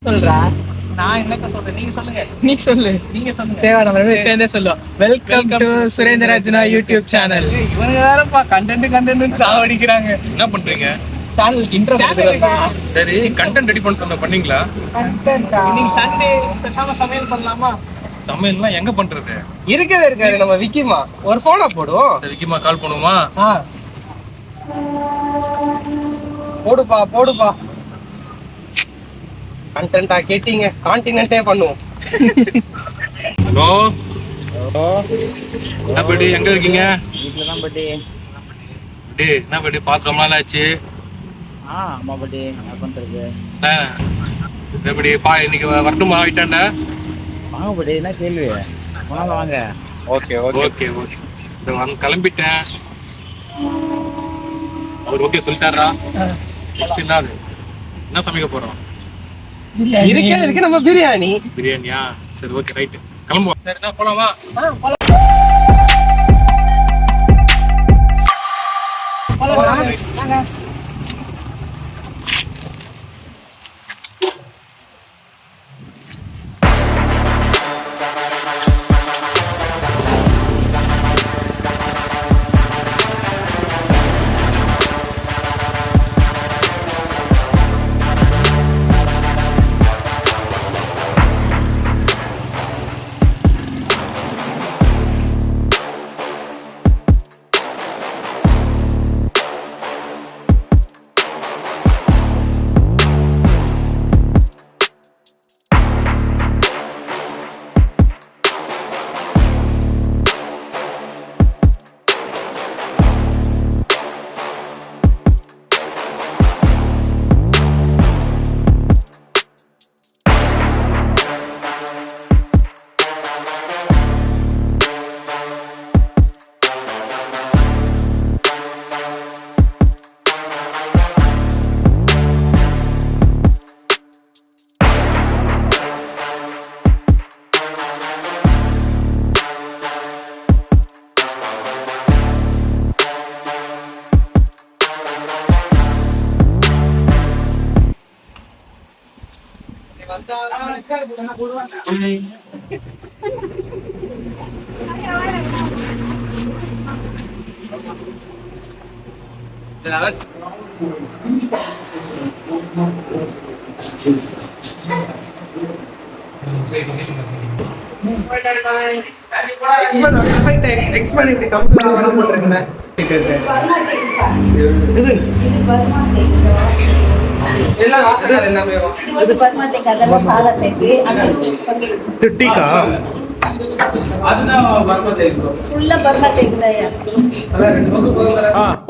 சொல்றா. நான் என்னக்கா சொல்றேன், நீங்க சொல்லுங்க. நீ சொல்லு. நீங்க சொல்லுங்க. சரி, நம்ம ரெண்டு பேரும் சேர்ந்தே சொல்லுவோம். வெல்கம் டு சுரேந்திரராஜனா யூடியூப் சேனல். இவங்க வேறப்பா கண்டென்ட் சாவடிக்கிறாங்க. என்ன பண்றீங்க? சேனலுக்கு இன்ட்ரோ கொடுக்குறப்பா. சரி, கண்டென்ட் ரெடி பண்ண சொன்ன பண்ணீங்களா? இன்னைக்கு சண்டே பேசாம சமையல் பண்ணலாமா? சமையல்லாம் எங்க பண்றது? இருக்கவே இருக்காரு நம்ம விக்கிமா. ஒரு போனா போடுவோம். சரி, விக்கிமா கால் பண்ணுவோமா? போடுப்பா. கண்டென்ட்டா கேட்டீங்க, கான்டினென்ட்டே பண்ணுவோம். ஹலோ, என்ன படி, எங்க இருக்கீங்க? வீட்டுல தான் பட்டி. என்ன படி, பார்த்து ரொம்ப நாள் ஆச்சு. ஆமா பட்டி, என்ன பண்றது? எப்படி இன்னைக்கு வரட்டுமா ஆயிட்டாண்ட? வாங்க பட்டி, என்ன கேள்வி? வாங்க. ஓகே. கிளம்பிட்டேன். அவர் ஓகே சொல்லிட்டாரா? நெக்ஸ்ட் என்ன சமைக்க போறோம்? இருக்கு நம்ம பிரியாணியா? சரி, ஓகே, ரைட், கிளம்புவோம். சரி, என்ன போலாமா?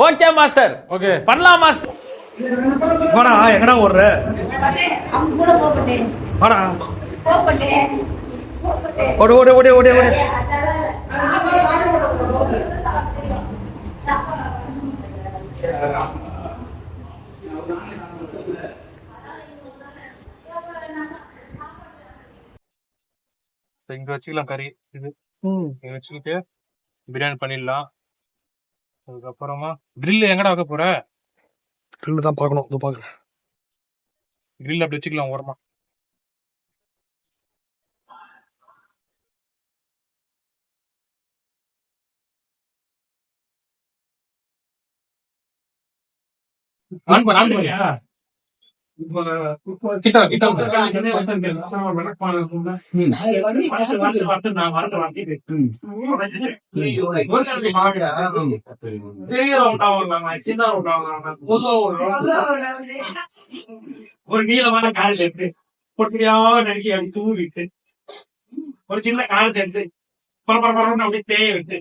ஓகே மாஸ்டர், ஓகே பண்ணலாம் மாஸ்டர். வாடா, எங்கடா ஓடுற? வாடா, ஓடு. இங்க வச்சுக்கலாம் கறி. இது இங்க வச்சுக்கிட்டு பிரியாணி பண்ணிடலாம். அதுக்கப்புறமா கிரில் எங்கடா வைக்க போற? கிரில் தான் பார்க்கணும். இதோ பார்க்குறேன். கிரில் அப்படி வச்சுக்கலாம் ஓரமா. ஒரு நீளமான கால் எடுத்து பொட்டியா நறுக்கி அப்படி தூவிட்டு ஒரு சின்ன காலத்தை எடுத்து பரபரன்னு அப்படியே தேய விட்டு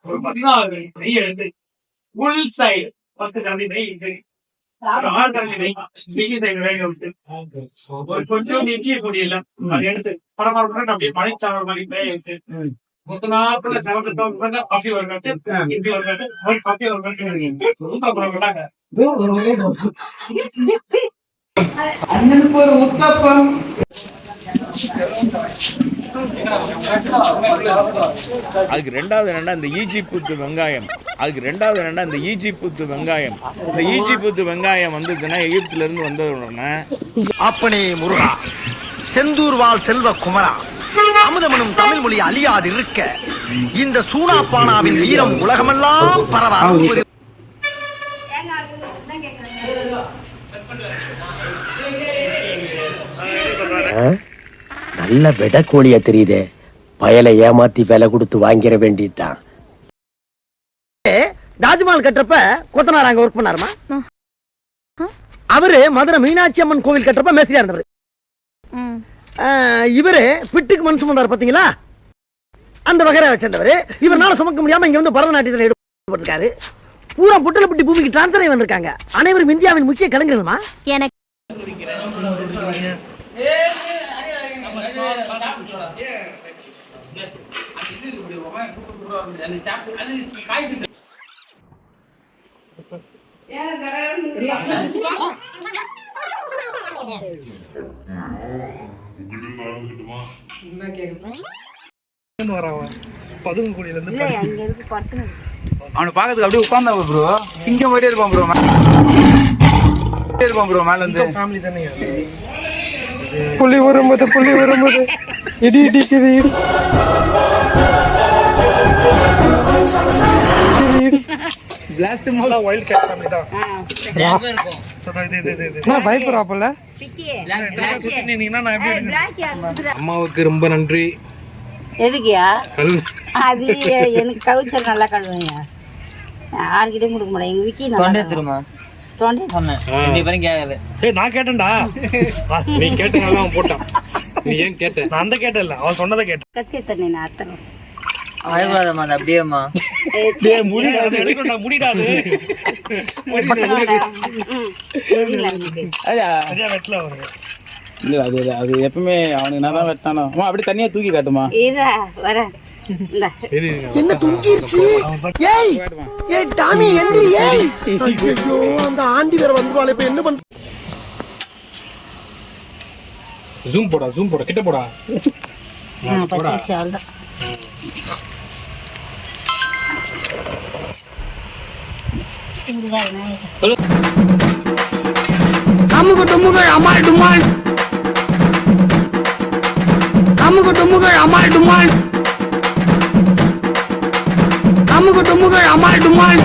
ஒரு 16 நெய் எடுத்து உள் சைடு 10 கரண்டி நெய் இட்டு ஒரு 6 கரண்டி நெய் வெளி சைடு வேக விட்டு ஒரு கொஞ்சம் நெஞ்சிய பொடியில அதை எடுத்து பரபரன்னு அப்படியே மலைச்சாவல் மாதிரி தேய விட்டு மொத்த நாட்கள் செவந்து பப்பி ஒரு கட்டு இந்தி ஒரு கட்டு ஒரு பப்பி ஒரு கட்டு ஊத்தாப்புறாங்க. அண்ணனுக்கு ஒரு உத்தப்பம். அதுக்கு ரெண்டாவது என்னன்னா இந்த ஈஜிப்து வெங்காயம். இந்த ஈஜிப்து வெங்காயம் வந்ததுன்னா எகிப்துல இருந்து வந்த உடனே அப்பனே முருகா, செந்தூர் வாழ் செல்வ குமரா, அமுதமனும் தமிழ் மொழி அழியாது இருக்க இந்த சூனாப்பானாவின் வீரம் உலகமெல்லாம் பரவாயில்லை. நல்ல விட கோழியா தெரியுதே, பயலை ஏமாத்தி விலை கொடுத்து வாங்கிட வேண்டியதுதான். தாஜ்மஹால் கட்டுறப்ப கொத்தனார் அங்க ஒர்க் பண்ணாருமா? அவரு மதுரை மீனாட்சி அம்மன் கோவில் கட்டுறப்ப மேஸ்திரியா இருந்தவர். இவரு பிட்டுக்கு மண் சுமந்தார் பாத்தீங்களா, அந்த வகையை வச்சிருந்தவர். இவரால சுமக்க முடியாம இங்க வந்து பரதநாட்டியத்தில் ஈடுபட்டிருக்காரு. பூரா புட்டலப்பட்டி பூமிக்கு டிரான்ஸ்பர் ஆகி வந்திருக்காங்க. அனைவரும் இந்தியாவின் முக்கிய கலைஞர்களுமா? எனக்கு அவனை பாக்கிறதுக்கு அப்படியே உட்கார்ந்தா ப்ரோ, இங்க போயிட்டே இருப்பான் ப்ரோ, மேல இருந்து. புள்ளி வரும்போது இடி இடிக்குது. பிளாஸ்ட் மூல வைல்ட் கேட் ஃபேமிலி தான். பயப்படுறாப்பல. அம்மாவுக்கு ரொம்ப நன்றி. எதுக்கியா? அது எனக்கு கவுச்சர் நல்லா கழுவுங்க. யார்கிட்டயும் கொடுக்க முடியாது. எங்க விக்கி தொண்டை திரும்ப தொண்டை சொன்னேன். நான் கேட்டேன்டா, நீ கேட்டனால அவன் போட்டான். நீ ஏன் கேட்ட? நான் அந்த கேட்டேன் இல்ல, அவன் சொன்னதை கேட்டேன். கத்திய தண்ணி நான் அத்தனை அழகாதம்மா அது அப்படியேம்மா முடிடாது. இல்ல அது அது எப்பவுமே அவனுக்கு நான் தான் வெட்டானோ. அப்படி தனியா தூக்கி காட்டுமா? வரேன். என்ன தூங்கிருச்சு? ஏய் ஏய் டாமி எந்திரி. ஏய் ஐயோ, அந்த ஆண்டி வேற வந்துவாளே, இப்ப என்ன பண்ற? ஜூம் போடா கிட்ட போடா. அமுக டுமுக அமால் டுமால், அமுக டுமுக அமால் டுமால், அமுக டுமுக அமால் டுமால்.